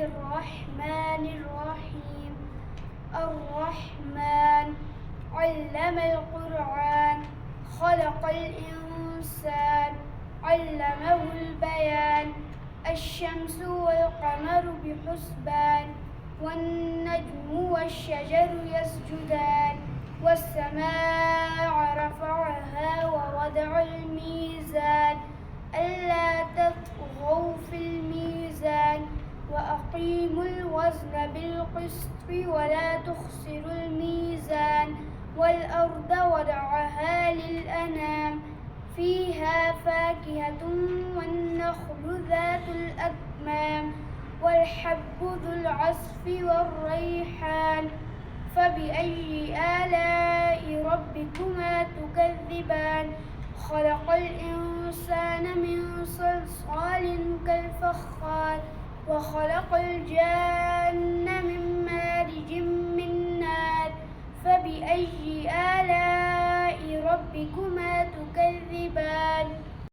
الرحمن الرحيم. الرحمن علم القرآن خلق الإنسان علمه البيان. الشمس والقمر بحسبان والنجم والشجر يسجدان. والسماء رفعها ووضع الميزان ألا تطغوا في الميزان وأقيموا الوزن بالقسط ولا تخسروا الميزان. والأرض وضعها للأنام فيها فاكهة والنخل ذات الأكمام والحب ذو العصف والريحان. فبأي آلاء ربكما تكذبان. خلق الإنسان من صلصال كالفخار وخلق الجان